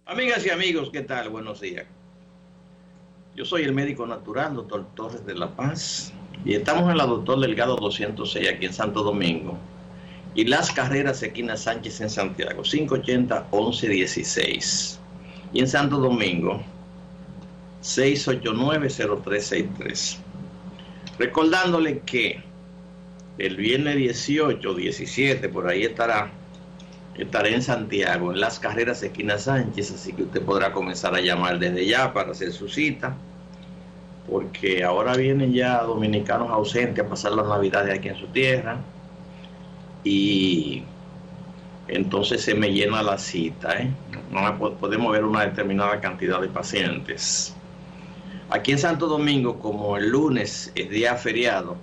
Amigas y amigos, ¿qué tal? Buenos días. Yo soy el médico natural, doctor Torres de la Paz, y estamos en la Doctor Delgado 206 aquí en Santo Domingo. Y Las Carreras, esquina Sánchez en Santiago, 580-1116. Y en Santo Domingo, 689-0363. Recordándole que el viernes 18, 17, por ahí estaré en Santiago, en Las Carreras, esquina Sánchez, así que usted podrá comenzar a llamar desde ya para hacer su cita, porque ahora vienen ya dominicanos ausentes a pasar las navidades aquí en su tierra, y entonces se me llena la cita, No podemos ver una determinada cantidad de pacientes. Aquí en Santo Domingo, como el lunes es día feriado,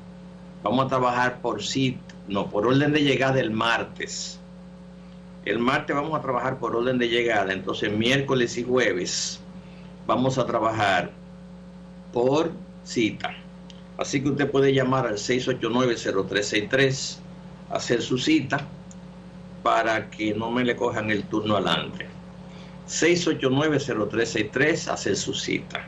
vamos a trabajar por orden de llegada el martes. El martes vamos a trabajar por orden de llegada, entonces miércoles y jueves vamos a trabajar por cita. Así que usted puede llamar al 689-0363, hacer su cita para que no me le cojan el turno adelante. 689-0363, hacer su cita.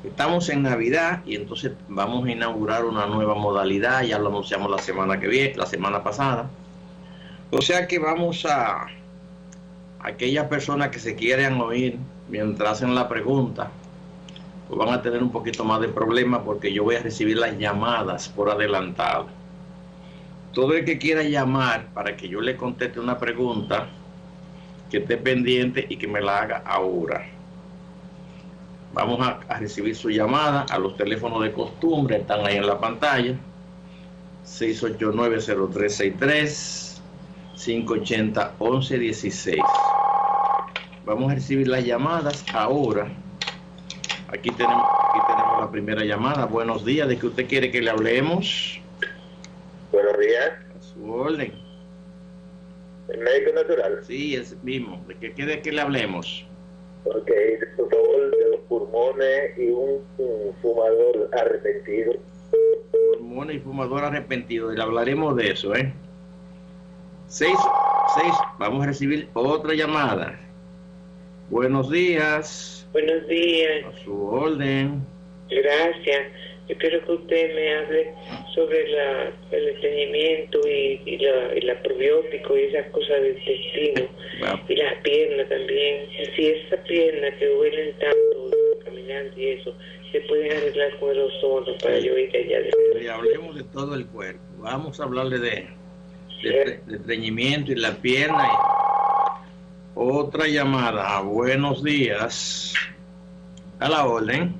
Estamos en Navidad y entonces vamos a inaugurar una nueva modalidad, ya lo anunciamos la semana pasada. O sea que vamos a aquellas personas que se quieran oír mientras hacen la pregunta, pues van a tener un poquito más de problema porque yo voy a recibir las llamadas por adelantado. Todo el que quiera llamar para que yo le conteste una pregunta, que esté pendiente y que me la haga ahora. Vamos a recibir su llamada a los teléfonos de costumbre, están ahí en la pantalla, 689-0363. 580-1116. Vamos a recibir las llamadas ahora. Aquí tenemos la primera llamada. Buenos días, ¿de qué usted quiere que le hablemos? Buenos días. A su orden. ¿El médico natural? Sí, es mismo. ¿De qué quiere que le hablemos? Ok, doctor de los pulmones y un fumador arrepentido. Pulmones y fumador arrepentido. Y le hablaremos de eso, 6, vamos a recibir otra llamada. Buenos días. Buenos días. A su orden. Gracias. Yo quiero que usted me hable sobre el estreñimiento y la probiótico y esas cosas del intestino. Y las piernas también. Si esas piernas que duelen tanto caminando y eso, se pueden arreglar con el ozono para yo ir allá. Le hablemos de todo el cuerpo. Vamos a hablarle de estreñimiento y la pierna. Otra llamada. Buenos días. A la orden.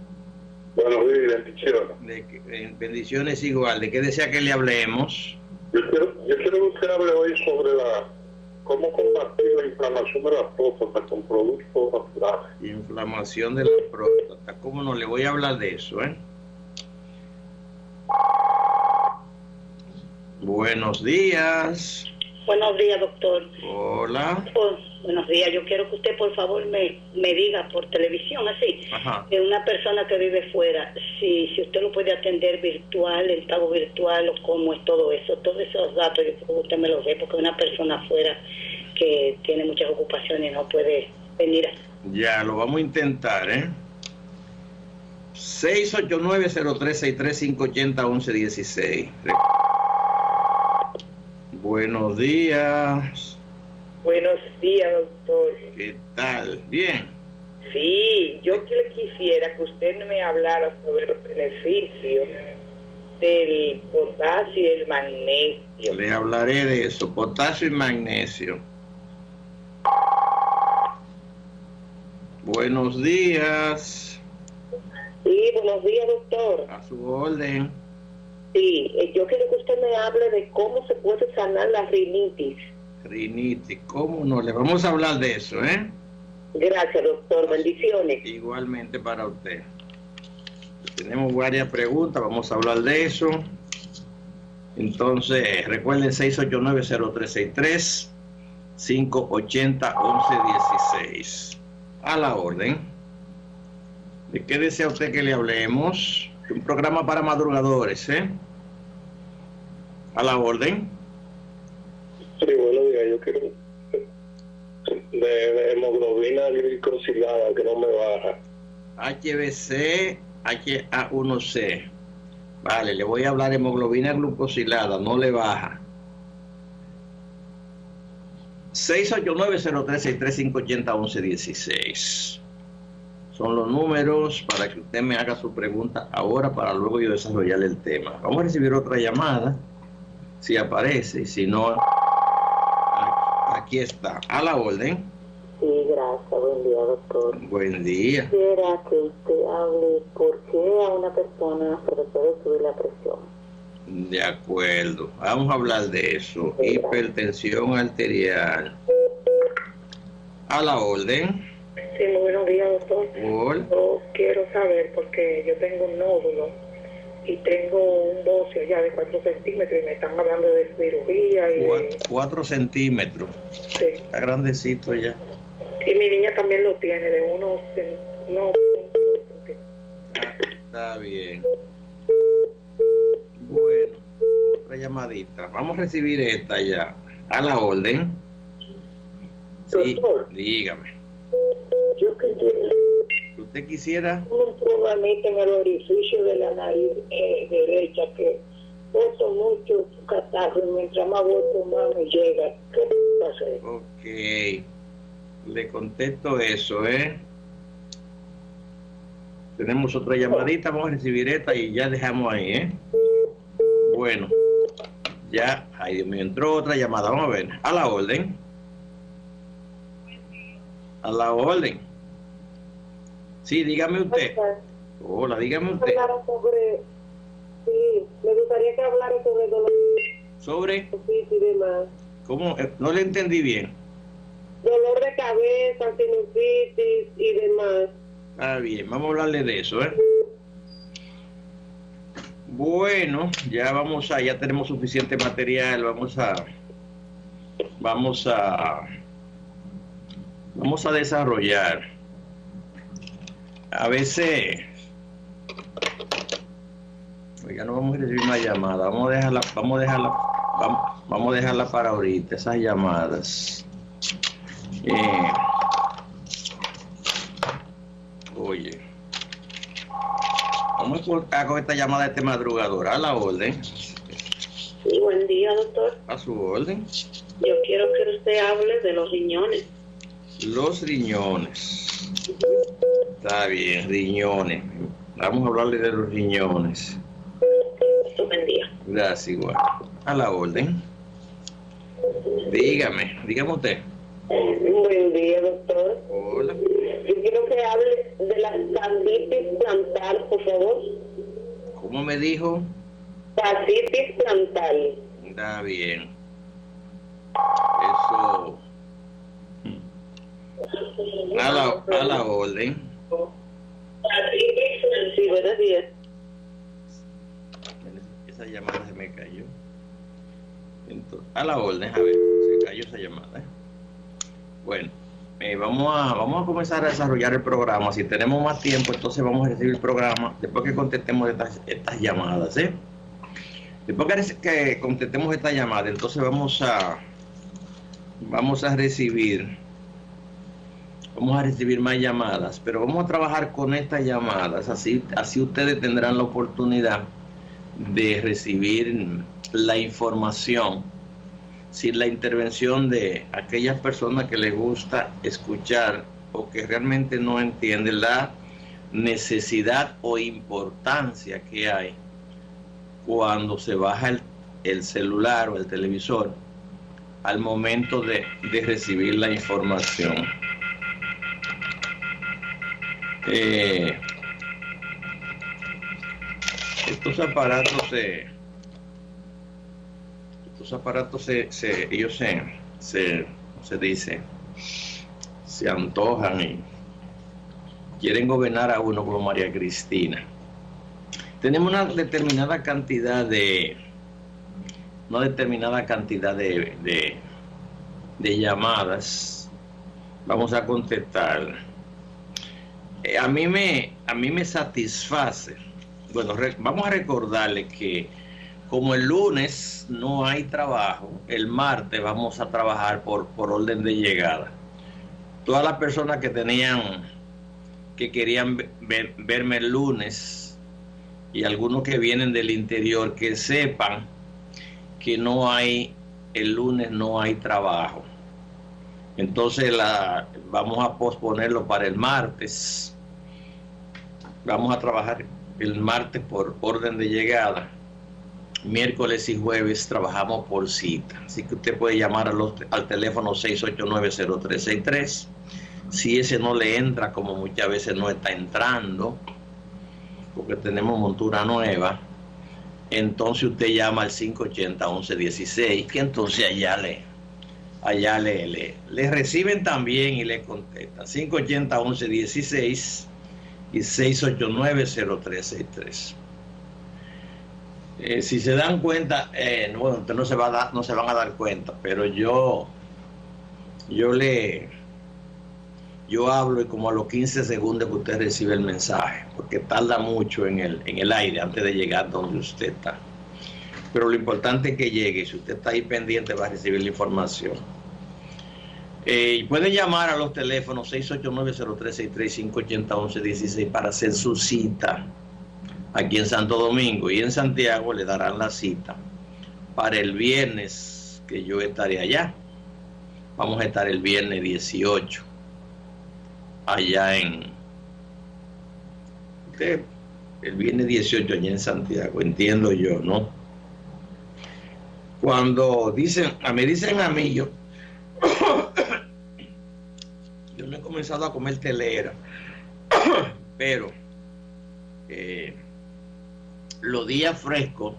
Buenos días, bendiciones. Bendiciones igual. ¿De qué desea que le hablemos? Yo quiero que usted hable hoy sobre cómo combatir la inflamación de la próstata con productos naturales. Inflamación de la próstata. ¿Cómo no? Le voy a hablar de eso, Buenos días. Buenos días, doctor. Hola. Buenos días. Yo quiero que usted, por favor, me diga por televisión, así, de una persona que vive fuera, si usted lo puede atender virtual, el pago virtual, o cómo es todo eso. Todos esos datos, yo creo que usted me los dé, porque una persona afuera que tiene muchas ocupaciones no puede venir. Ya, lo vamos a intentar, 689-0363-580-1116. Buenos días. Buenos días, doctor. ¿Qué tal? Bien. Sí, yo quisiera que usted me hablara sobre los beneficios del potasio y el magnesio. Le hablaré de eso, potasio y magnesio. Buenos días. Sí, buenos días, doctor. A su orden. Sí, yo quiero que usted me hable de cómo se puede sanar la rinitis. Rinitis, ¿cómo no? Le vamos a hablar de eso, Gracias, doctor. Bendiciones. Igualmente para usted. Tenemos varias preguntas, vamos a hablar de eso. Entonces, recuerden 689-0363, 580-1116. A la orden. ¿De qué desea usted que le hablemos? Un programa para madrugadores, A la orden. Sí, buenos días. Yo quiero de hemoglobina glicosilada que no me baja. HbC, HA1C. Vale, le voy a hablar de hemoglobina glucosilada, no le baja. 689-0363-580-1116. Son los números para que usted me haga su pregunta ahora para luego yo desarrollar el tema. Vamos a recibir otra llamada, si aparece, y si no, aquí está, a la orden. Sí, gracias. Buen día, doctor. Buen día. Quisiera que usted hable por qué a una persona se le puede subir la presión. De acuerdo, vamos a hablar de eso. Sí, hipertensión arterial. A la orden. Sí, muy buenos días, doctor. Hola. Yo quiero saber, porque yo tengo un nódulo y tengo un bocio ya de 4 centímetros y me están hablando de cirugía. Y 4 centímetros. Sí. Está grandecito ya. Y mi niña también lo tiene, de unos... Está bien. Bueno, otra llamadita. Vamos a recibir esta ya. A la orden. Sí, Doctor, dígame. yo quisiera ¿Usted quisiera? un problemita en el orificio de la nariz derecha, que boto mucho catarro y mientras más boto más me llega. ¿Qué puedo hacer? Ok. Le contesto eso, ¿eh? Tenemos otra llamadita, vamos a recibir esta y ya dejamos ahí, ¿eh? Bueno, ya, ay Dios mío, entró otra llamada, vamos a ver. A la orden. A la orden. Sí, dígame usted. Hola, dígame usted. Sí, me gustaría que hablara sobre dolor ¿Sobre? y demás. ¿Cómo? No le entendí bien. Dolor de cabeza, sinusitis y demás. Está bien, vamos a hablarle de eso, ¿eh? Bueno, ya ya tenemos suficiente material, vamos a desarrollar. A veces, oiga, no vamos a recibir una llamada, vamos a dejarla para ahorita, esas llamadas. Oye, vamos a con esta llamada de este madrugador. A la orden. Sí, buen día, doctor. A su orden. Yo quiero que usted hable de los riñones. Los riñones. Está bien, riñones. Vamos a hablarle de los riñones. Buen día. Gracias, igual. A la orden. Dígame usted. Buen día, doctor. Hola. Yo quiero que hable de la fascitis plantar, por favor. ¿Cómo me dijo? Fascitis plantar. Está bien. Eso. A la orden. Sí, buenos días. Esa llamada se me cayó. Entonces, a la orden, a ver, se cayó esa llamada. Bueno, vamos a comenzar a desarrollar el programa. Si tenemos más tiempo, entonces vamos a recibir el programa después que contestemos estas llamadas, ¿eh? Después que contestemos esta llamada, entonces vamos a recibir más llamadas, pero vamos a trabajar con estas llamadas, así ustedes tendrán la oportunidad de recibir la información sin la intervención de aquellas personas que les gusta escuchar o que realmente no entienden la necesidad o importancia que hay cuando se baja el celular o el televisor al momento de recibir la información. Estos aparatos se antojan y quieren gobernar a uno como María Cristina. Tenemos una determinada cantidad de llamadas. Vamos a contestar. A mí me satisface. Bueno, vamos a recordarle que como el lunes no hay trabajo, el martes vamos a trabajar por orden de llegada. Todas las personas que querían verme el lunes, y algunos que vienen del interior, que sepan que el lunes no hay trabajo. Entonces vamos a posponerlo para el martes. Vamos a trabajar el martes por orden de llegada. Miércoles y jueves trabajamos por cita. Así que usted puede llamar al teléfono 689-0363. Si ese no le entra, como muchas veces no está entrando, porque tenemos montura nueva, entonces usted llama al 580-1116, que entonces allá le reciben también y le contestan. 580-1116 y 689-0363. Si se dan cuenta, bueno, usted no se van a dar cuenta, pero yo hablo y como a los 15 segundos que usted recibe el mensaje, porque tarda mucho en el aire antes de llegar donde usted está. Pero lo importante es que llegue. Si usted está ahí pendiente, va a recibir la información. Pueden llamar a los teléfonos 689-0363, 580-1116 para hacer su cita aquí en Santo Domingo, y en Santiago le darán la cita para el viernes, que yo estaré allá. Vamos a estar el viernes 18 allá el viernes 18 allá en Santiago, entiendo yo, ¿no? Cuando me dicen a mí, yo no he comenzado a comer telera, pero los días frescos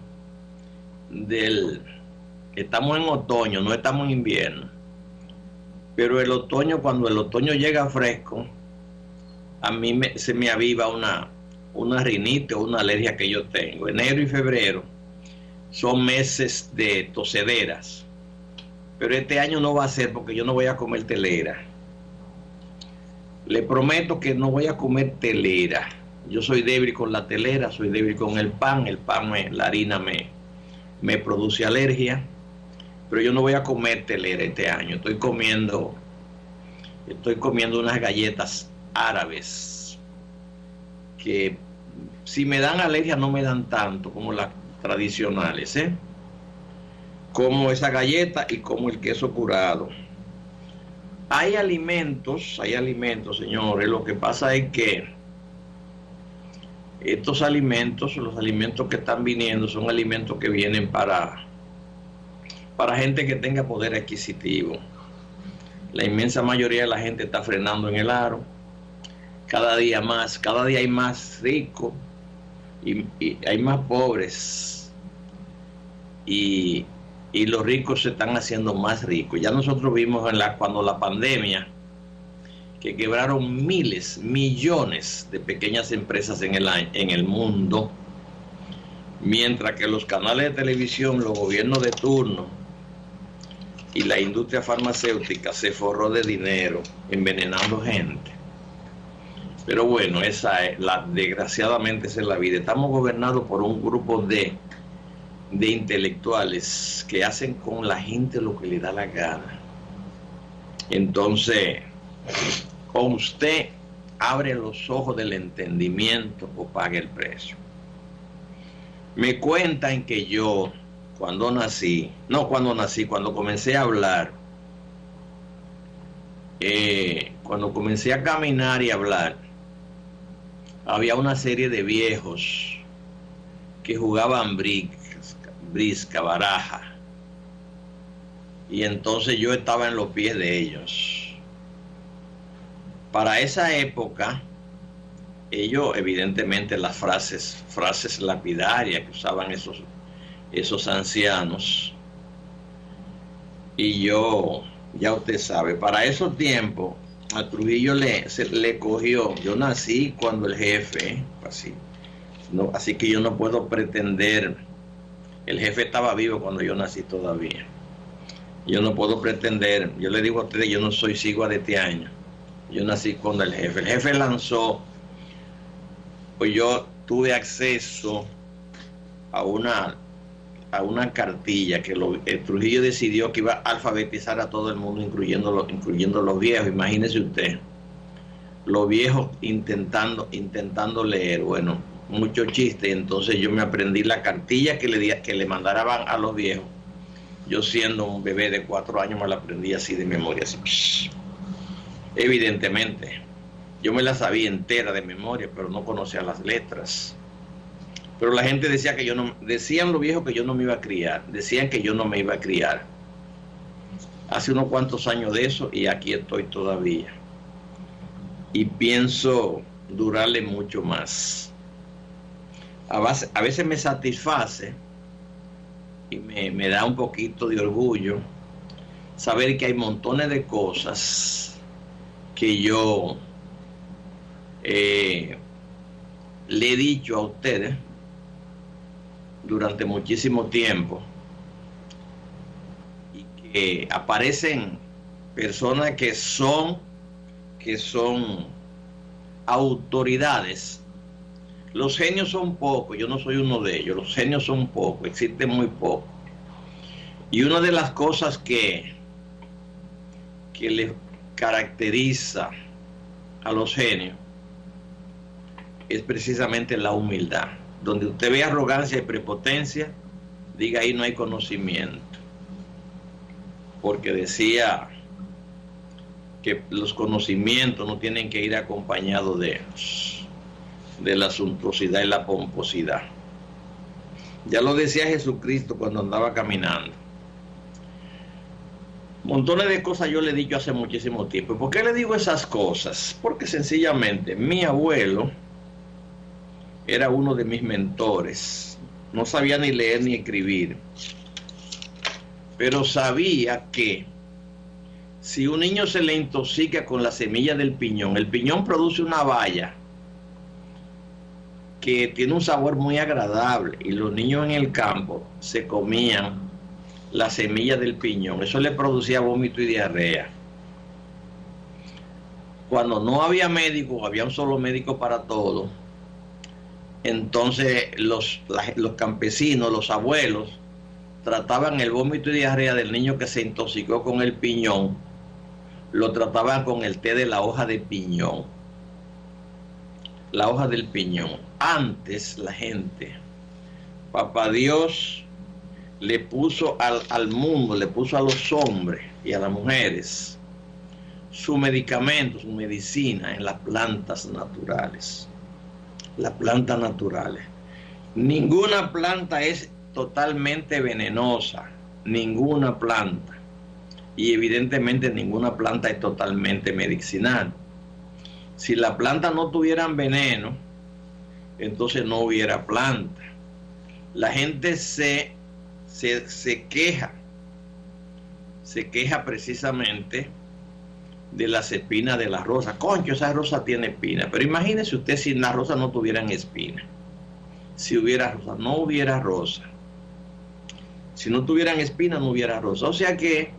estamos en otoño, no estamos en invierno, pero el otoño, cuando el otoño llega fresco, a mí se me aviva una rinite o una alergia que yo tengo. Enero y febrero son meses de tosederas, pero este año no va a ser, porque yo no voy a comer telera. Le prometo que no voy a comer telera. Yo soy débil con la telera, soy débil con el pan. La harina me produce alergia, pero yo no voy a comer telera este año. Estoy comiendo unas galletas árabes que, si me dan alergia, no me dan tanto como las tradicionales, como esa galleta y como el queso curado. Hay alimentos, señores. Lo que pasa es que estos alimentos, los alimentos que están viniendo, son alimentos que vienen para gente que tenga poder adquisitivo. La inmensa mayoría de la gente está frenando en el aro. Cada día hay más ricos y hay más pobres. Y los ricos se están haciendo más ricos. Ya nosotros vimos cuando la pandemia, que quebraron miles, millones de pequeñas empresas en el mundo, mientras que los canales de televisión, los gobiernos de turno y la industria farmacéutica se forró de dinero envenenando gente. Pero bueno, desgraciadamente esa es la vida. Estamos gobernados por un grupo de intelectuales que hacen con la gente lo que le da la gana. Entonces, o usted abre los ojos del entendimiento o paga el precio. Me cuentan que yo, cuando comencé a hablar, cuando comencé a caminar y hablar, había una serie de viejos que jugaban brisca, baraja, y entonces yo estaba en los pies de ellos. Para esa época, ellos, evidentemente, las frases lapidarias que usaban esos ancianos, y yo, ya usted sabe, para esos tiempos a Trujillo le cogió. Yo nací cuando el jefe, así que yo no puedo pretender. El jefe estaba vivo cuando yo nací todavía. Yo no puedo pretender. Yo le digo a ustedes, yo no soy sigua de este año. Yo nací cuando el jefe lanzó, pues yo tuve acceso a a una cartilla que Trujillo decidió que iba a alfabetizar a todo el mundo, incluyendo los viejos. Imagínese usted, los viejos intentando leer. Bueno, mucho chiste. Entonces yo me aprendí la cartilla que le mandaban a los viejos. Yo, siendo un bebé de 4 años, me la aprendí así de memoria, así. Evidentemente, yo me la sabía entera de memoria, pero no conocía las letras. Pero la gente decía que decían los viejos que yo no me iba a criar, decían que yo no me iba a criar. Hace unos cuantos años de eso y aquí estoy todavía. Y pienso durarle mucho más. A veces me satisface y me da un poquito de orgullo saber que hay montones de cosas que yo le he dicho a ustedes durante muchísimo tiempo, y que aparecen personas que son autoridades. Los genios son pocos, yo no soy uno de ellos. Los genios son pocos, existen muy pocos. Y una de las cosas que les caracteriza a los genios es precisamente la humildad. Donde usted ve arrogancia y prepotencia, diga ahí no hay conocimiento. Porque decía que los conocimientos no tienen que ir acompañados de la suntuosidad y la pomposidad. Ya lo decía Jesucristo cuando andaba caminando. Montones de cosas yo le he dicho hace muchísimo tiempo. ¿Por qué le digo esas cosas? Porque sencillamente mi abuelo era uno de mis mentores. No sabía ni leer ni escribir, pero sabía que si un niño se le intoxica con la semilla del piñón, el piñón produce una baya que tiene un sabor muy agradable, y los niños en el campo se comían la semilla del piñón. Eso le producía vómito y diarrea. Cuando no había médico, había un solo médico para todo. Entonces los campesinos, los abuelos, trataban el vómito y diarrea del niño que se intoxicó con el piñón, lo trataban con el té de la hoja de piñón. La hoja del piñón. Antes la gente, Papá Dios le puso al mundo, le puso a los hombres y a las mujeres su medicamento, su medicina en las plantas naturales. Las plantas naturales. Ninguna planta es totalmente venenosa, ninguna planta. Y evidentemente ninguna planta es totalmente medicinal. Si la planta no tuviera veneno, entonces no hubiera planta. La gente se queja precisamente de las espinas de la rosa. Concho, esa rosa tiene espinas. Pero imagínese usted si las rosas no tuvieran espinas. Si hubiera rosa, no hubiera rosa. Si no tuvieran espinas, no hubiera rosa. O sea que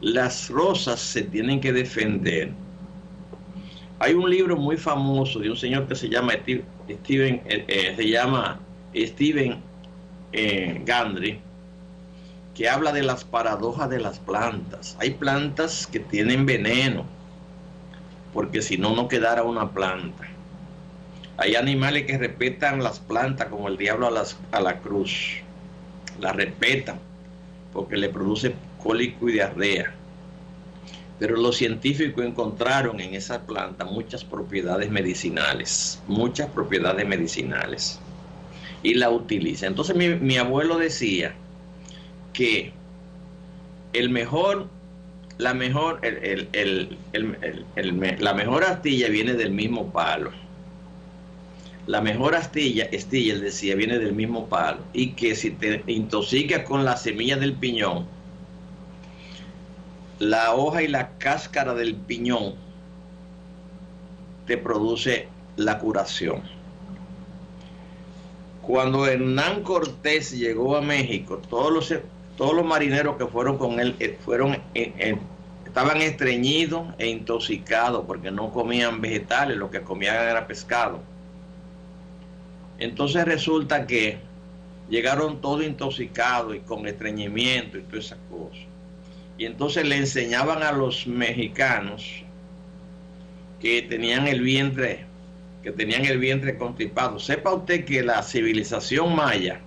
las rosas se tienen que defender. Hay un libro muy famoso de un señor que se llama Stephen Gundry, que habla de las paradojas de las plantas. Hay plantas que tienen veneno, porque si no, no quedara una planta. Hay animales que respetan las plantas, como el diablo a la cruz. La respetan, porque le produce cólico y diarrea. Pero los científicos encontraron en esa planta muchas propiedades medicinales, y la utilizan. Entonces mi abuelo decía que la mejor astilla viene del mismo palo. La mejor astilla, él decía, viene del mismo palo. Y que si te intoxicas con la semilla del piñón, la hoja y la cáscara del piñón te produce la curación. Cuando Hernán Cortés llegó a México, todos los marineros que fueron con él estaban estreñidos e intoxicados porque no comían vegetales, lo que comían era pescado. Entonces resulta que llegaron todos intoxicados y con estreñimiento y todas esas cosas. Y entonces le enseñaban a los mexicanos que tenían el vientre constipado. Sepa usted que la civilización maya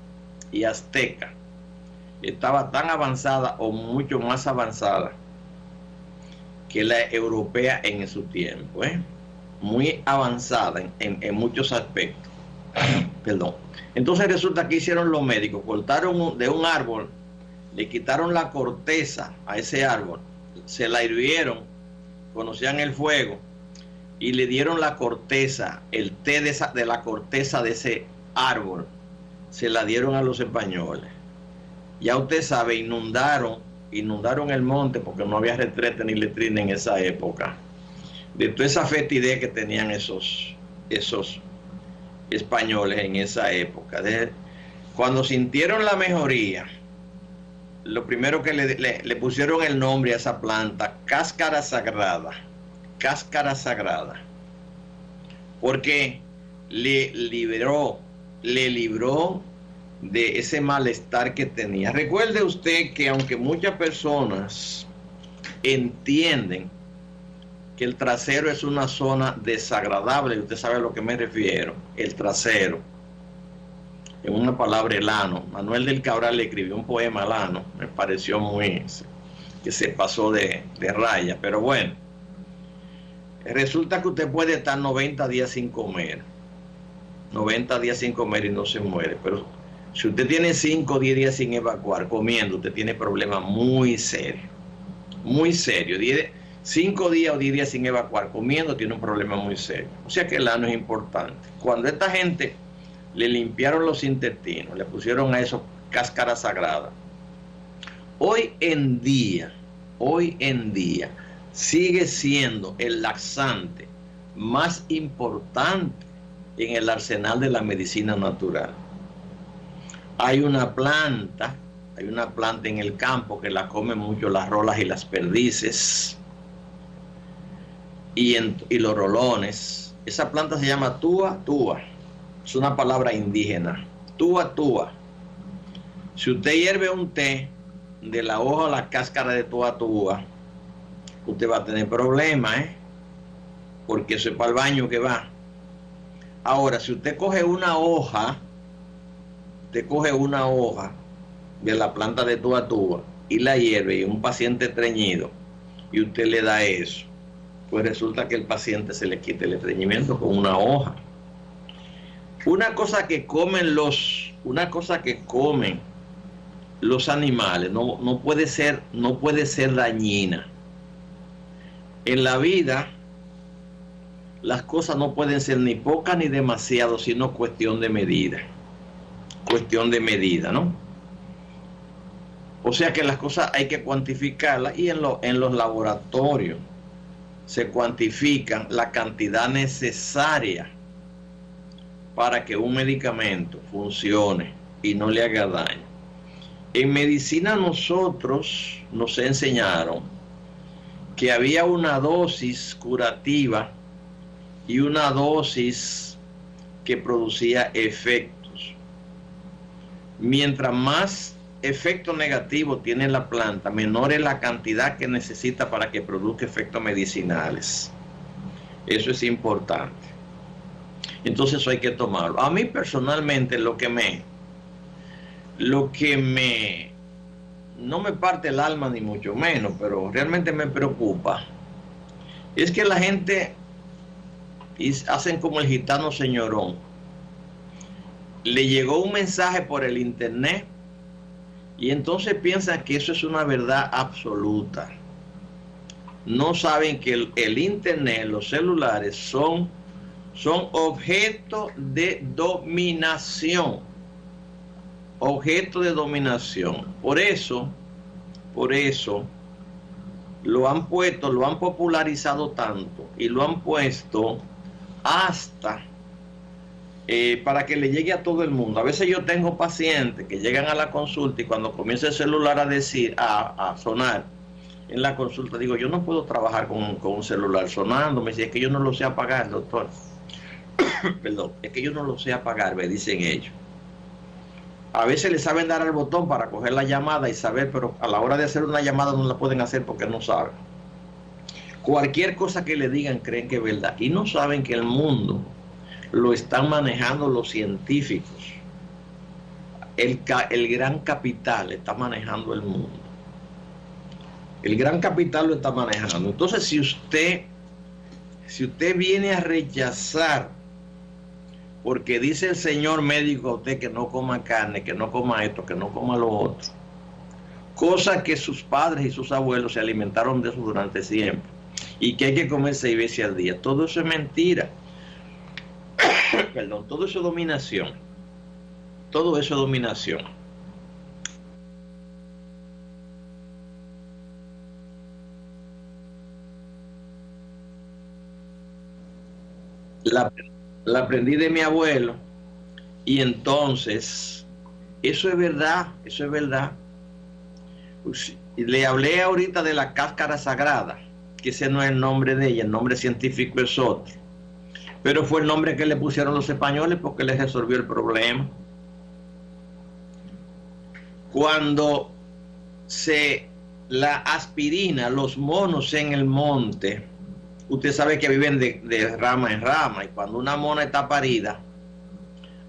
y azteca estaba tan avanzada o mucho más avanzada que la europea en su tiempo, muy avanzada en muchos aspectos. Perdón. Entonces resulta que hicieron los médicos, cortaron de un árbol, le quitaron la corteza a ese árbol, se la hirvieron, conocían el fuego, y le dieron la corteza, el té de la corteza de ese árbol, se la dieron a los españoles. Ya usted sabe, inundaron el monte porque no había retrete ni letrina en esa época. De toda esa fetidez que tenían esos españoles en esa época. Cuando sintieron la mejoría, lo primero que le pusieron el nombre a esa planta, cáscara sagrada, porque le libró de ese malestar que tenía. Recuerde usted que aunque muchas personas entienden que el trasero es una zona desagradable, y usted sabe a lo que me refiero, el trasero, en una palabra, el ano. Manuel del Cabral le escribió un poema al ano, me pareció muy, que se pasó de raya, pero bueno, resulta que usted puede estar 90 días sin comer, 90 días sin comer y no se muere, pero si usted tiene 5 o 10 días sin evacuar comiendo, usted tiene problemas muy serios, 5 días o 10 días sin evacuar comiendo tiene un problema muy serio. O sea que el ano es importante. Cuando esta gente le limpiaron los intestinos, le pusieron a eso cáscara sagrada, hoy en día sigue siendo el laxante más importante en el arsenal de la medicina natural. Hay una planta en el campo que la comen mucho las rolas y las perdices y los rolones. Esa planta se llama túa túa, es una palabra indígena, túa túa. Si usted hierve un té de la hoja o la cáscara de túa túa, usted va a tener problemas, porque eso es para el baño que va. Ahora, si usted coge una hoja de la planta de túa túa y la hierve, y un paciente estreñido, y usted le da eso, pues resulta que el paciente se le quita el estreñimiento con una hoja. Una cosa que comen los animales no puede ser dañina. En la vida las cosas no pueden ser ni pocas ni demasiado, sino cuestión de medida, ¿no? O sea que las cosas hay que cuantificarlas, y en los laboratorios se cuantifican la cantidad necesaria para que un medicamento funcione y no le haga daño. En medicina nosotros nos enseñaron que había una dosis curativa y una dosis que producía efectos. Mientras más efecto negativo tiene la planta, menor es la cantidad que necesita para que produzca efectos medicinales. Eso es importante. Entonces eso hay que tomarlo. A mí personalmente lo que no me parte el alma ni mucho menos, pero realmente me preocupa, es que la gente hacen como el gitano señorón. Le llegó un mensaje por el internet y entonces piensan que eso es una verdad absoluta. No saben que el internet, los celulares son objeto de dominación. Objeto de dominación. Por eso lo han popularizado tanto y lo han puesto hasta para que le llegue a todo el mundo. A veces yo tengo pacientes que llegan a la consulta y cuando comienza el celular a sonar en la consulta, digo, yo no puedo trabajar con un celular sonando. Me dice, es que yo no lo sé apagar, doctor. Perdón, es que yo no lo sé apagar, me dicen ellos. A veces le saben dar al botón para coger la llamada y saber, pero a la hora de hacer una llamada no la pueden hacer porque no saben. Cualquier cosa que le digan creen que es verdad y no saben que el mundo lo están manejando los científicos. El gran capital está manejando el mundo. El gran capital lo está manejando. Entonces, si usted viene a rechazar, porque dice el señor médico a usted que no coma carne, que no coma esto, que no coma lo otro, cosa que sus padres y sus abuelos se alimentaron de eso durante siempre, y que hay que comer 6 veces al día, todo eso es mentira. Perdón, todo eso es dominación. Todo eso es dominación. La aprendí de mi abuelo, y entonces eso es verdad, eso es verdad. Le hablé ahorita de la cáscara sagrada, que ese no es el nombre de ella, el nombre científico es otro, pero fue el nombre que le pusieron los españoles porque les resolvió el problema. Cuando la aspirina, los monos en el monte, usted sabe que viven de rama en rama, y cuando una mona está parida,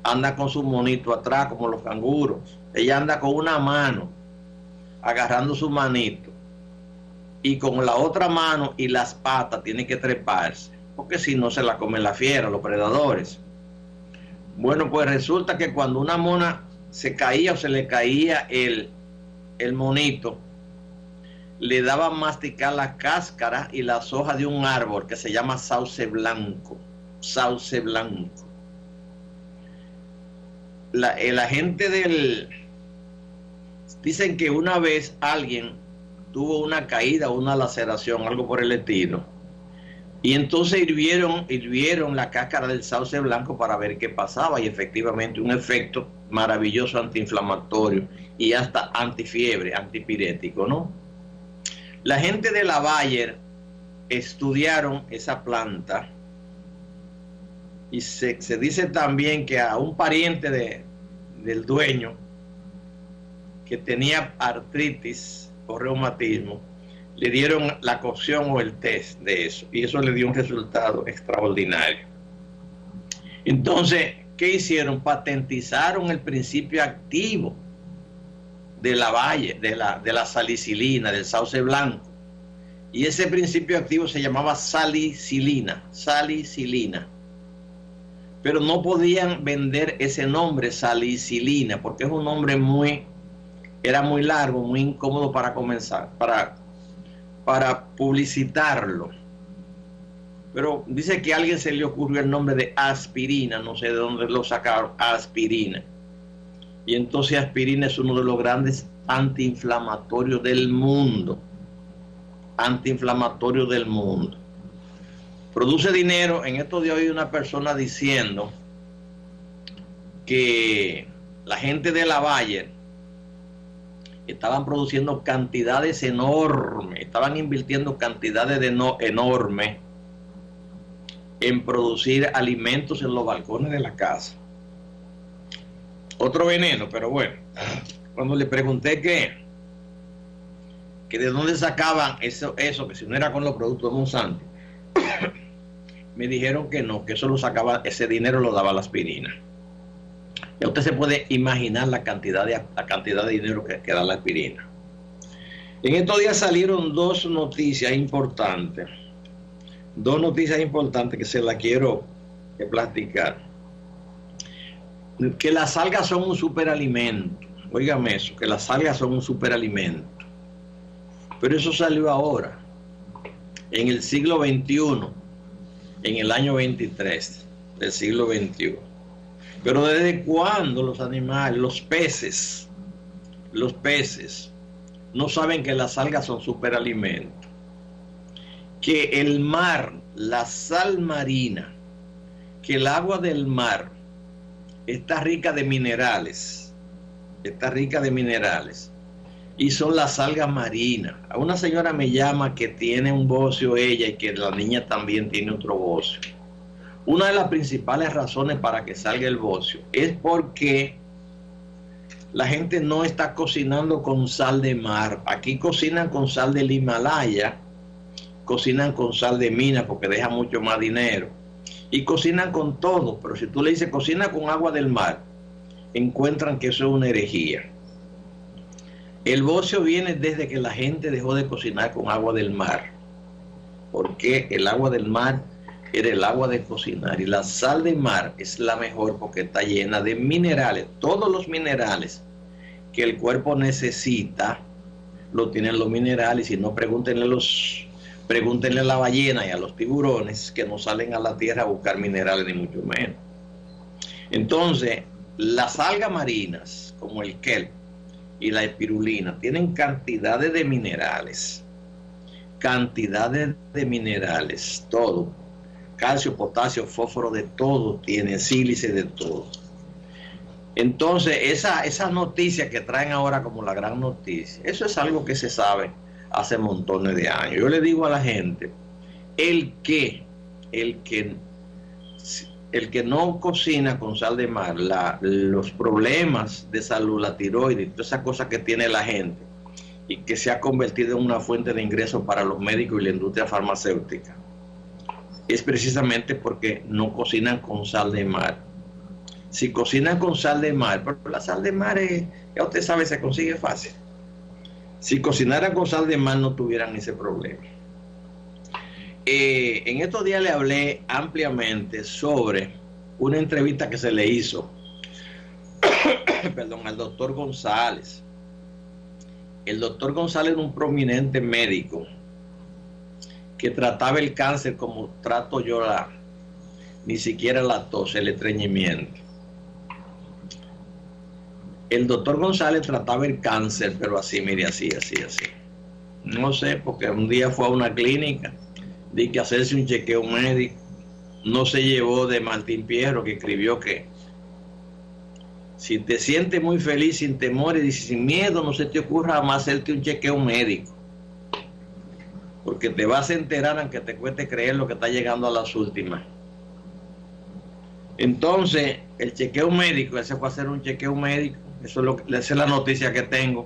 anda con su monito atrás como los canguros. Ella anda con una mano agarrando su manito, y con la otra mano y las patas tiene que treparse, porque si no se la comen la fiera, los predadores. Bueno, pues resulta que cuando una mona se caía o se le caía el monito, le daban masticar la cáscara y las hojas de un árbol que se llama sauce blanco. Sauce blanco. La gente dicen que una vez alguien tuvo una caída o una laceración, algo por el estilo, y entonces hirvieron la cáscara del sauce blanco para ver qué pasaba, y efectivamente un efecto maravilloso antiinflamatorio y hasta antifiebre, antipirético, ¿no? La gente de la Bayer estudiaron esa planta, y se dice también que a un pariente del dueño que tenía artritis o reumatismo, le dieron la cocción o el test de eso, y eso le dio un resultado extraordinario. Entonces, ¿qué hicieron? Patentizaron el principio activo de la Bayer, de la salicilina, del sauce blanco, y ese principio activo se llamaba salicilina, pero no podían vender ese nombre, salicilina, porque es un nombre era muy largo, muy incómodo para comenzar, para publicitarlo. Pero dice que a alguien se le ocurrió el nombre de aspirina, no sé de dónde lo sacaron, aspirina. Y entonces aspirina es uno de los grandes antiinflamatorios del mundo. Antiinflamatorio del mundo. Produce dinero. En estos días hay una persona diciendo que la gente de la Bayer estaban produciendo cantidades enormes, estaban invirtiendo cantidades enormes en producir alimentos en los balcones de la casa. Otro veneno, pero bueno, cuando le pregunté que de dónde sacaban eso, que si no era con los productos de Monsanto, me dijeron que no, que eso lo sacaba, ese dinero lo daba la aspirina. Ya usted se puede imaginar la cantidad de dinero que da la aspirina. En estos días salieron dos noticias importantes que se las quiero platicar. Que las algas son un superalimento. Óigame eso, que las algas son un superalimento. Pero eso salió ahora, en el siglo XXI, en el año 23 del siglo XXI. Pero ¿desde cuándo los animales, los peces, no saben que las algas son superalimentos? Que el mar, la sal marina, que el agua del mar está rica de minerales, y son las algas marinas. A una señora me llama que tiene un bocio ella, y que la niña también tiene otro bocio. Una de las principales razones para que salga el bocio es porque la gente no está cocinando con sal de mar. Aquí cocinan con sal del Himalaya, cocinan con sal de mina porque deja mucho más dinero. Y cocinan con todo, pero si tú le dices cocina con agua del mar, encuentran que eso es una herejía. El bocio viene desde que la gente dejó de cocinar con agua del mar, porque el agua del mar era el agua de cocinar, y la sal de mar es la mejor porque está llena de minerales. Todos los minerales que el cuerpo necesita lo tienen los minerales. Y no pregúntenle a la ballena y a los tiburones, que no salen a la tierra a buscar minerales, ni mucho menos. Entonces, las algas marinas como el kelp y la espirulina tienen cantidades de minerales, todo, calcio, potasio, fósforo, de todo tiene, sílice, de todo. Entonces esa noticia que traen ahora como la gran noticia, eso es algo que se sabe hace montones de años. Yo le digo a la gente, el que no cocina con sal de mar, los problemas de salud, la tiroides, todas esas cosas que tiene la gente, y que se ha convertido en una fuente de ingresos para los médicos y la industria farmacéutica, es precisamente porque no cocinan con sal de mar. Si cocinan con sal de mar, pero la sal de mar ya usted sabe, se consigue fácil. Si cocinaran con sal de mar no tuvieran ese problema. En estos días le hablé ampliamente sobre una entrevista que se le hizo al doctor González. El doctor González era un prominente médico que trataba el cáncer como trato yo ni siquiera la tos, el estreñimiento. El doctor González trataba el cáncer, pero así, mire, así. No sé, porque un día fue a una clínica, di que hacerse un chequeo médico, no se llevó de Martín Pierro, que escribió que si te sientes muy feliz, sin temores y sin miedo, no se te ocurra jamás hacerte un chequeo médico, porque te vas a enterar aunque te cueste creer lo que está llegando a las últimas. Entonces, el chequeo médico, él se fue a hacer un chequeo médico, esa es la noticia que tengo,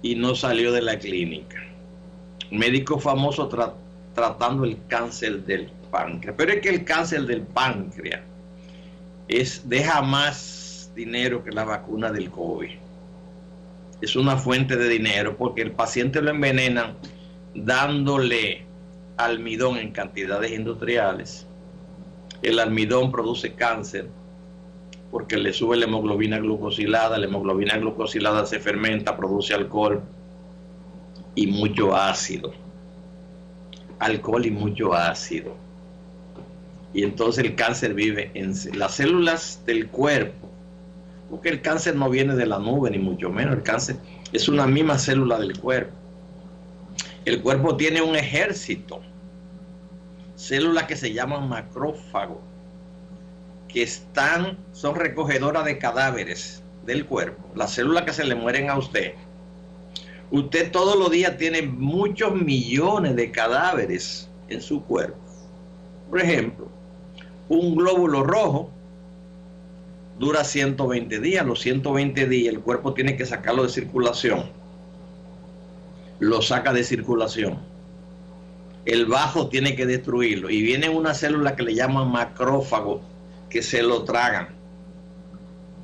y no salió de la clínica. Un médico famoso tratando el cáncer del páncreas. Pero es que el cáncer del páncreas deja más dinero que la vacuna del COVID. Es una fuente de dinero porque el paciente lo envenenan dándole almidón en cantidades industriales. El almidón produce cáncer porque le sube la hemoglobina glucosilada. La hemoglobina glucosilada se fermenta, produce alcohol y mucho ácido. Alcohol y mucho ácido. Y entonces el cáncer vive en las células del cuerpo, porque el cáncer no viene de la nube, ni mucho menos. El cáncer es una misma célula del cuerpo. El cuerpo tiene un ejército, células que se llaman macrófagos, que son recogedoras de cadáveres del cuerpo, las células que se le mueren a usted. Usted todos los días tiene muchos millones de cadáveres en su cuerpo. Por ejemplo, un glóbulo rojo dura 120 días. Los 120 días el cuerpo tiene que sacarlo de circulación. Lo saca de circulación. El bajo tiene que destruirlo. Y viene una célula que le llaman macrófago, que se lo tragan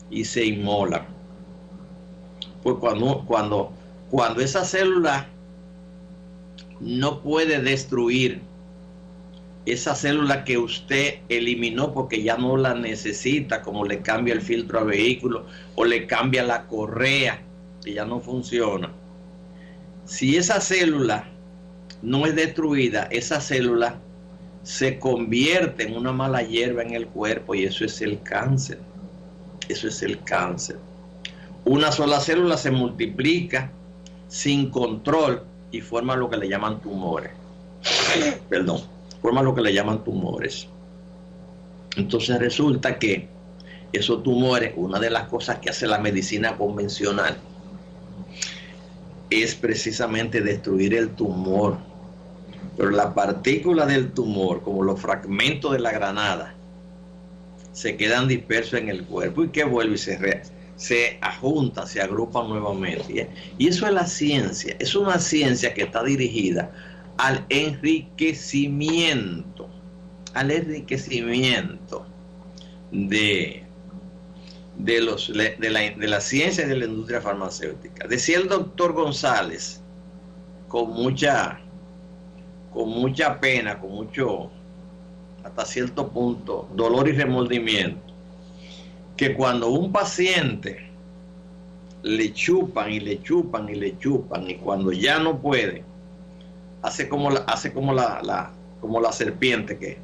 y se inmolan. Pues cuando esa célula no puede destruir esa célula que usted eliminó porque ya no la necesita, como le cambia el filtro a vehículo o le cambia la correa que ya no funciona, si esa célula no es destruida, esa célula se convierte en una mala hierba en el cuerpo, y eso es el cáncer. Eso es el cáncer. Una sola célula se multiplica sin control y forma lo que le llaman tumores. Forma lo que le llaman tumores. Entonces resulta que esos tumores, una de las cosas que hace la medicina convencional es precisamente destruir el tumor. Pero la partícula del tumor, como los fragmentos de la granada, se quedan dispersos en el cuerpo y que vuelve y se se ajuntan, se agrupan nuevamente. Y eso es la ciencia. Es una ciencia que está dirigida al enriquecimiento de la ciencia y de la industria farmacéutica. Decía el doctor González, con mucha pena, con mucho, hasta cierto punto, dolor y remordimiento, que cuando un paciente le chupan y cuando ya no puede, hace como la serpiente que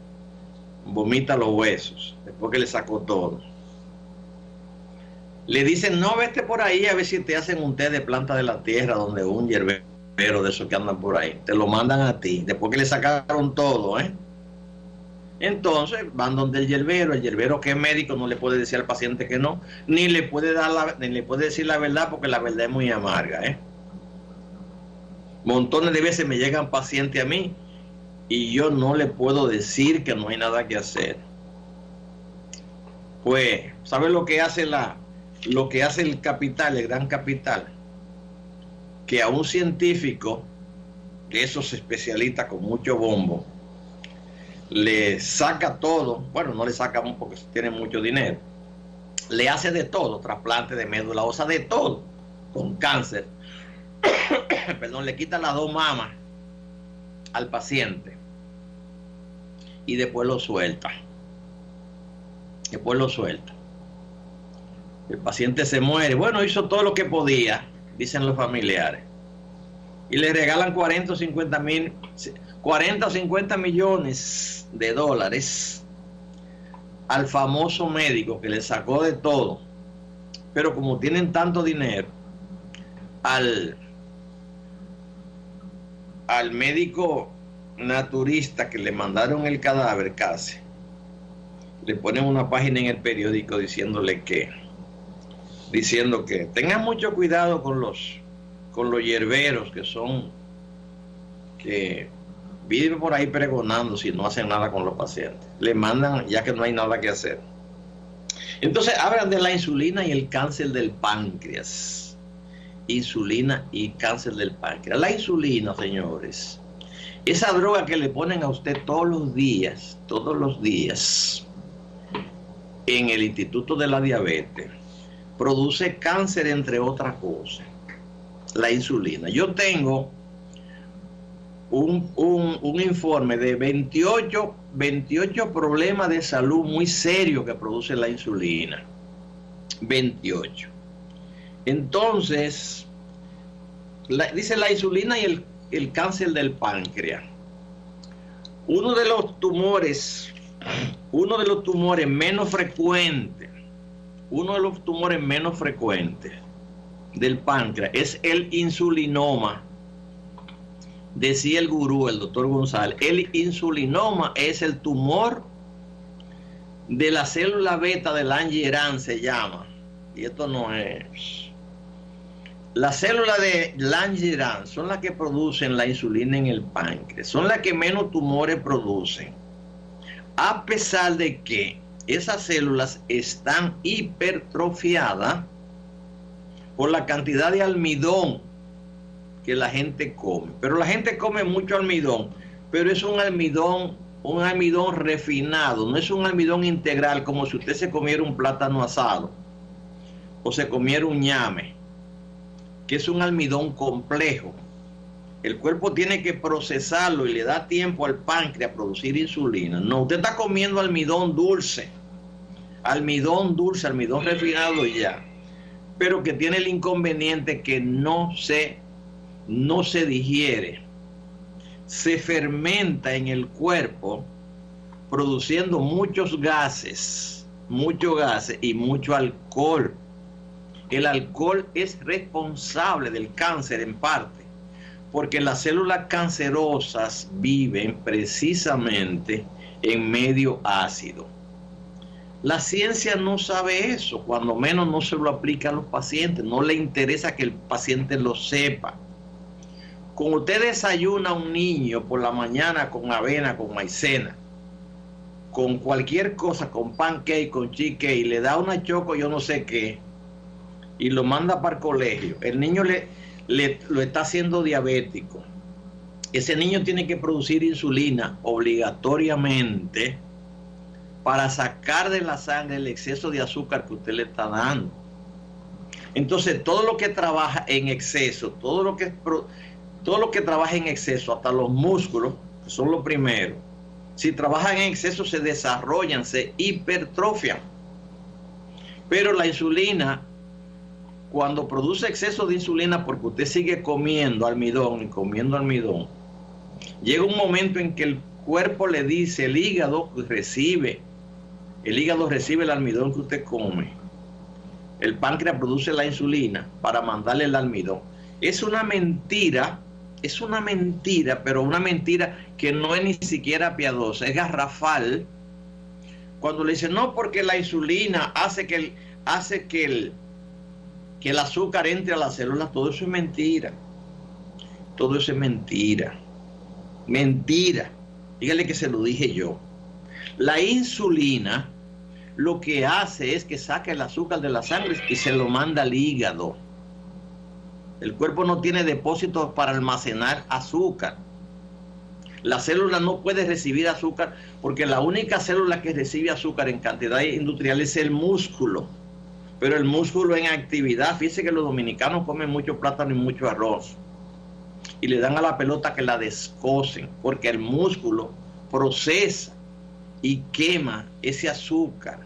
vomita los huesos después que le sacó todo. Le dicen, no, vete por ahí a ver si te hacen un té de planta de la tierra, donde un hierbero de esos que andan por ahí, te lo mandan a ti, después que le sacaron todo, Entonces van donde el hierbero que es médico no le puede decir al paciente que no, ni le puede decir la verdad, porque la verdad es muy amarga, Montones de veces me llegan pacientes a mí y yo no le puedo decir que no hay nada que hacer. Pues, ¿sabes lo que hace el capital, el gran capital? Que a un científico de esos especialistas con mucho bombo le saca todo, bueno, no le saca porque tiene mucho dinero, le hace de todo, trasplante de médula ósea, de todo, con cáncer, perdón, le quita las 2 mamas al paciente y después lo suelta. El paciente se muere, bueno, hizo todo lo que podía, dicen los familiares, y le regalan 40 o 50 millones de dólares al famoso médico que le sacó de todo. Pero como tienen tanto dinero, al médico naturista que le mandaron el cadáver, casi le ponen una página en el periódico diciendo que tengan mucho cuidado con los hierberos que viven por ahí pregonando si no hacen nada con los pacientes. Le mandan ya que no hay nada que hacer. Entonces hablan de la insulina y el cáncer del páncreas. Insulina y cáncer del páncreas. La insulina, señores, esa droga que le ponen a usted todos los días, en el Instituto de la Diabetes, produce cáncer, entre otras cosas. La insulina. Yo tengo un informe de 28 problemas de salud muy serios que produce la insulina. 28. Entonces, dice la insulina y el cáncer del páncreas. Uno de los tumores menos frecuentes del páncreas es el insulinoma. Decía el gurú, el doctor González, el insulinoma es el tumor de la célula beta de Langerhans, se llama. Y esto no es. Las células de Langerhans son las que producen la insulina en el páncreas. Son las que menos tumores producen. A pesar de que esas células están hipertrofiadas por la cantidad de almidón que la gente come. Pero la gente come mucho almidón, pero es un almidón refinado, no es un almidón integral, como si usted se comiera un plátano asado o se comiera un ñame, que es un almidón complejo. El cuerpo tiene que procesarlo y le da tiempo al páncreas a producir insulina. No, usted está comiendo almidón dulce, almidón refinado ya, pero que tiene el inconveniente que no se digiere, se fermenta en el cuerpo, produciendo muchos gases y mucho alcohol. El alcohol es responsable del cáncer en parte, porque las células cancerosas viven precisamente en medio ácido. La ciencia no sabe eso, cuando menos no se lo aplica a los pacientes, no le interesa que el paciente lo sepa. Cuando usted desayuna a un niño por la mañana con avena, con maicena, con cualquier cosa, con pancake, con cheesecake, y le da una choco, yo no sé qué, y lo manda para el colegio, el niño lo está haciendo diabético. Ese niño tiene que producir insulina obligatoriamente para sacar de la sangre el exceso de azúcar que usted le está dando. Entonces, todo lo que trabaja en exceso, todo lo que trabaja en exceso, hasta los músculos, que son los primeros, si trabajan en exceso se desarrollan, se hipertrofian. Pero la insulina, cuando produce exceso de insulina porque usted sigue comiendo almidón y comiendo almidón, llega un momento en que el cuerpo le dice, el hígado recibe el almidón que usted come. El páncreas produce la insulina para mandarle el almidón. Es una mentira, pero una mentira que no es ni siquiera piadosa, es garrafal. Cuando le dicen, no, porque la insulina hace que el azúcar entre a las células, todo eso es mentira. Todo eso es mentira. Mentira. Dígale que se lo dije yo. La insulina lo que hace es que saca el azúcar de la sangre y se lo manda al hígado. El cuerpo no tiene depósitos para almacenar azúcar. La célula no puede recibir azúcar porque la única célula que recibe azúcar en cantidad industrial es el músculo. Pero el músculo en actividad, fíjense que los dominicanos comen mucho plátano y mucho arroz. Y le dan a la pelota que la descosen, porque el músculo procesa y quema ese azúcar.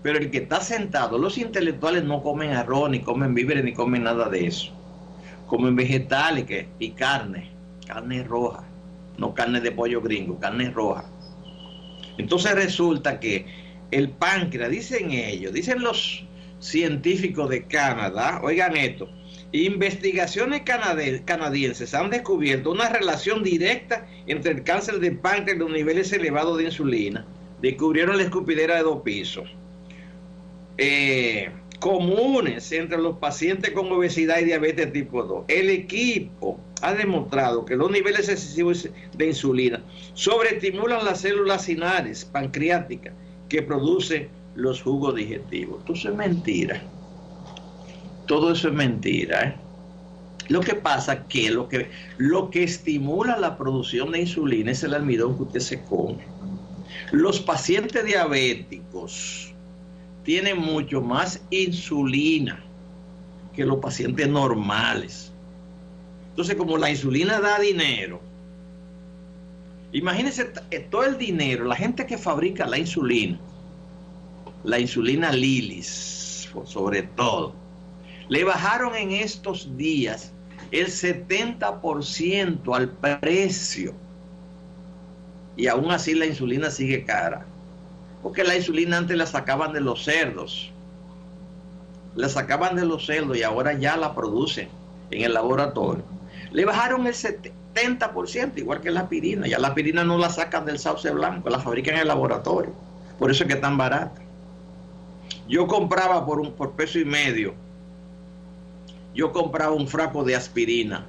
Pero el que está sentado, los intelectuales no comen arroz, ni comen víveres, ni comen nada de eso. Comen vegetales y carne roja, no carne de pollo gringo, carne roja. Entonces resulta que el páncreas, dicen los científicos de Canadá, oigan esto, investigaciones canadienses han descubierto una relación directa entre el cáncer de páncreas y los niveles elevados de insulina. Descubrieron la escupidera de 2 pisos. Comunes entre los pacientes con obesidad y diabetes tipo 2. El equipo ha demostrado que los niveles excesivos de insulina sobreestimulan las células sinares pancreáticas que producen los jugos digestivos. Eso es mentira. Todo eso es mentira. Lo que pasa es que lo que estimula la producción de insulina es el almidón que usted se come. Los pacientes diabéticos tienen mucho más insulina que los pacientes normales. Entonces, como la insulina da dinero, imagínense todo el dinero, la gente que fabrica la insulina Lilis, sobre todo, le bajaron en estos días el 70% al precio. Y aún así la insulina sigue cara. Porque la insulina antes la sacaban de los cerdos. La sacaban de los cerdos y ahora ya la producen en el laboratorio. Le bajaron el 70%, igual que la aspirina. Ya la aspirina no la sacan del sauce blanco, la fabrican en el laboratorio. Por eso es que es tan barata. Yo compraba por $1.50. Yo compraba un frasco de aspirina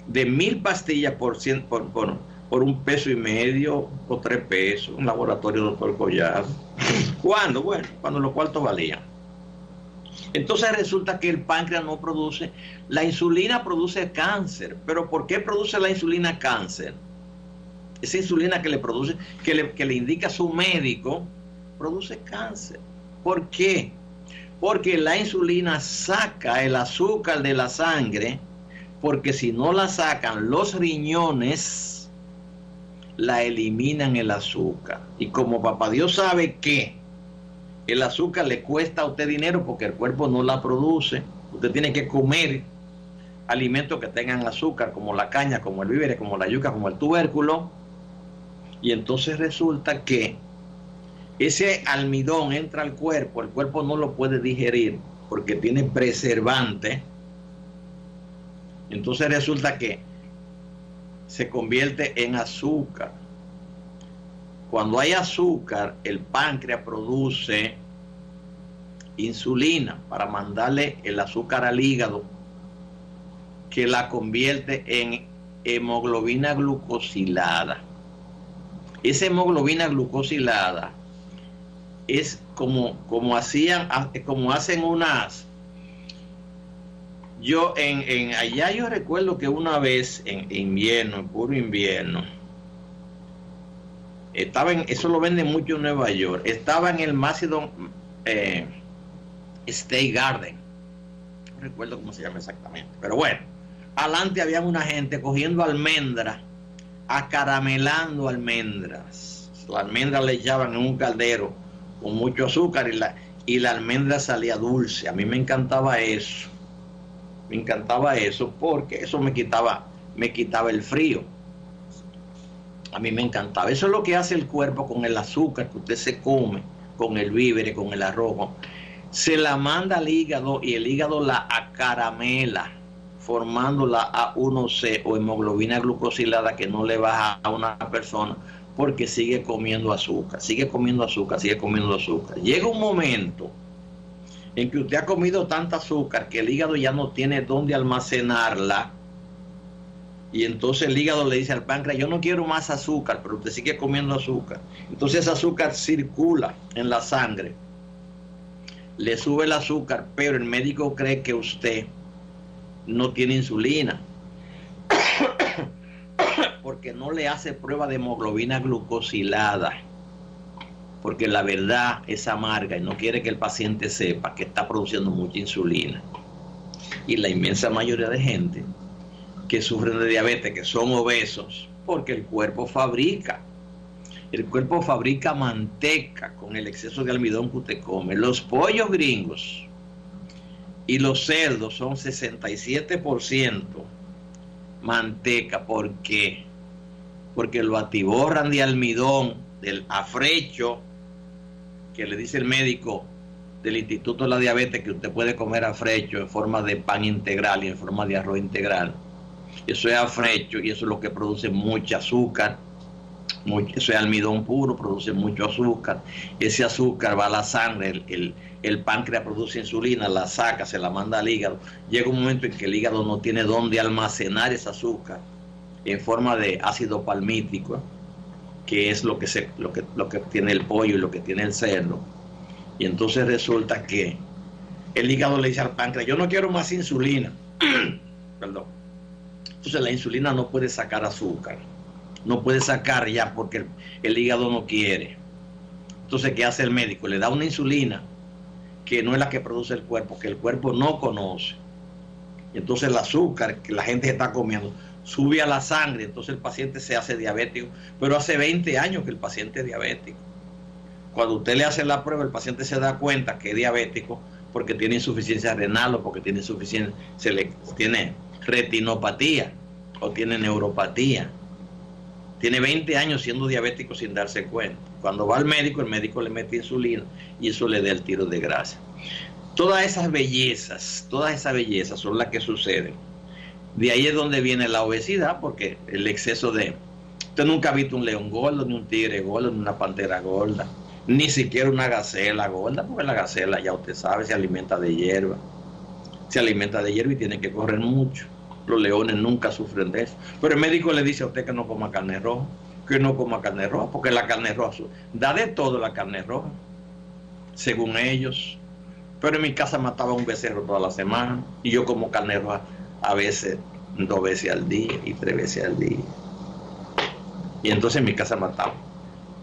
de 1000 pastillas por $1.50 o 3 pesos. Un laboratorio Dr. Collado. ¿Cuándo? Bueno, cuando los cuartos valían. Entonces resulta que el páncreas no produce. La insulina produce cáncer. ¿Pero por qué produce la insulina cáncer? Esa insulina que le produce, que le indica a su médico, produce cáncer. ¿Por qué? Porque la insulina saca el azúcar de la sangre, porque si no la sacan, los riñones la eliminan el azúcar. Y como papá Dios sabe que el azúcar le cuesta a usted dinero porque el cuerpo no la produce, usted tiene que comer alimentos que tengan azúcar, como la caña, como el víveres, como la yuca, como el tubérculo. Y entonces resulta que ese almidón entra al cuerpo, el cuerpo no lo puede digerir porque tiene preservante. Entonces resulta que se convierte en azúcar. Cuando hay azúcar, el páncreas produce insulina para mandarle el azúcar al hígado, que la convierte en hemoglobina glucosilada. Esa hemoglobina glucosilada es como hacen unas. Yo allá yo recuerdo que una vez en invierno, en puro invierno, eso lo venden mucho en Nueva York, estaba en el Macedon State Garden, no recuerdo cómo se llama exactamente, pero bueno, adelante había una gente cogiendo almendras, acaramelando almendras. Las almendras le echaban en un caldero con mucho azúcar y la almendra salía dulce. A mí me encantaba eso. Porque eso me quitaba el frío. A mí me encantaba. Eso es lo que hace el cuerpo con el azúcar que usted se come, con el víver, con el arroz. Se la manda al hígado y el hígado la acaramela, formando la A1C o hemoglobina glucosilada, que no le baja a una persona porque sigue comiendo azúcar. Llega un momento en que usted ha comido tanta azúcar que el hígado ya no tiene dónde almacenarla, y entonces el hígado le dice al páncreas: yo no quiero más azúcar, pero usted sigue comiendo azúcar. Entonces ese azúcar circula en la sangre, le sube el azúcar, pero el médico cree que usted no tiene insulina porque no le hace prueba de hemoglobina glucosilada, porque la verdad es amarga y no quiere que el paciente sepa que está produciendo mucha insulina. Y la inmensa mayoría de gente que sufren de diabetes, que son obesos, porque el cuerpo fabrica manteca con el exceso de almidón que usted come. Los pollos gringos y los cerdos son 67% manteca. ¿Por qué? Porque lo atiborran de almidón, del afrecho, que le dice el médico del Instituto de la Diabetes que usted puede comer afrecho en forma de pan integral y en forma de arroz integral. Eso es afrecho y eso es lo que produce mucho azúcar. Eso es almidón puro, produce mucho azúcar. Ese azúcar va a la sangre, el páncreas produce insulina, la saca, se la manda al hígado. Llega un momento en que el hígado no tiene dónde almacenar ese azúcar en forma de ácido palmítico, que es lo que tiene el pollo y lo que tiene el cerdo. Y entonces resulta que el hígado le dice al páncreas: yo no quiero más insulina. Perdón. Entonces la insulina no puede sacar azúcar. No puede sacar ya porque el hígado no quiere. Entonces, ¿qué hace el médico? Le da una insulina que no es la que produce el cuerpo, que el cuerpo no conoce. Y entonces el azúcar que la gente está comiendo sube a la sangre, entonces el paciente se hace diabético. Pero hace 20 años que el paciente es diabético. Cuando usted le hace la prueba, el paciente se da cuenta que es diabético porque tiene insuficiencia renal o porque tiene tiene retinopatía o tiene neuropatía. Tiene 20 años siendo diabético sin darse cuenta. Cuando va al médico, el médico le mete insulina y eso le da el tiro de gracia. Todas esas bellezas son las que suceden. De ahí es donde viene la obesidad, porque el exceso de... Usted nunca ha visto un león gordo, ni un tigre gordo, ni una pantera gorda, ni siquiera una gacela gorda, porque la gacela, ya usted sabe, se alimenta de hierba. Se alimenta de hierba y tiene que correr mucho. Los leones nunca sufren de eso. Pero el médico le dice a usted que no coma carne roja, porque la carne roja da de todo la carne roja, según ellos. Pero en mi casa mataba un becerro toda la semana y yo como carne roja a veces 2 veces al día y 3 veces al día. Y entonces en mi casa mataba.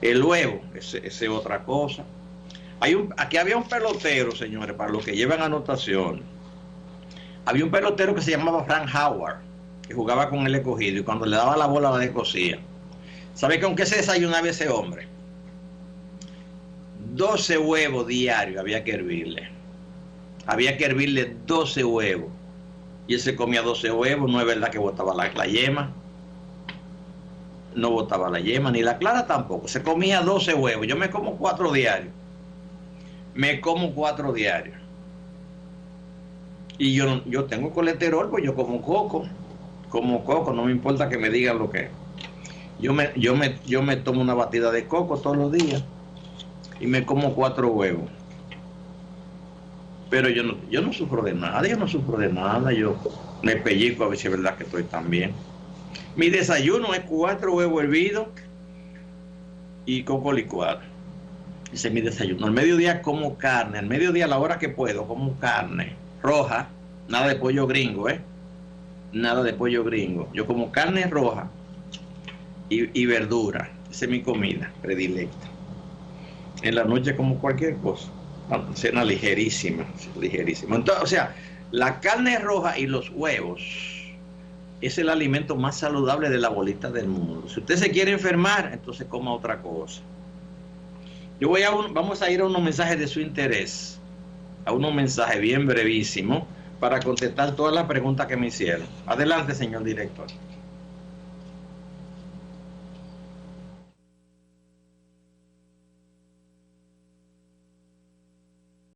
El huevo, ese es otra cosa. Aquí había un pelotero, señores, para los que llevan anotación. Había un pelotero que se llamaba Frank Howard, que jugaba con el Escogido, y cuando le daba la bola la descosía. ¿Sabe con qué se desayunaba ese hombre? 12 huevos diarios había que hervirle. Había que hervirle 12 huevos. Y él se comía 12 huevos. No es verdad que botaba la yema. No botaba la yema, ni la clara tampoco. Se comía 12 huevos. Yo me como 4 diarios. Y yo tengo colesterol, pues yo como coco, no me importa que me digan lo que es. Yo me tomo una batida de coco todos los días y me como 4 huevos. Pero yo no sufro de nada, yo me pellizco a ver si es verdad que estoy tan bien. Mi desayuno es 4 huevos hervidos y coco licuado. Ese es mi desayuno. Al mediodía como carne, al mediodía a la hora que puedo como carne roja, nada de pollo gringo, nada de pollo gringo. Yo como carne roja y verdura. Esa es mi comida predilecta. En la noche como cualquier cosa. Cena ligerísima, ligerísima. Entonces, o sea, la carne roja y los huevos es el alimento más saludable de la bolita del mundo. Si usted se quiere enfermar, entonces coma otra cosa. Vamos a ir a unos mensajes de su interés, a unos mensajes bien brevísimos para contestar todas las preguntas que me hicieron. Adelante, señor director.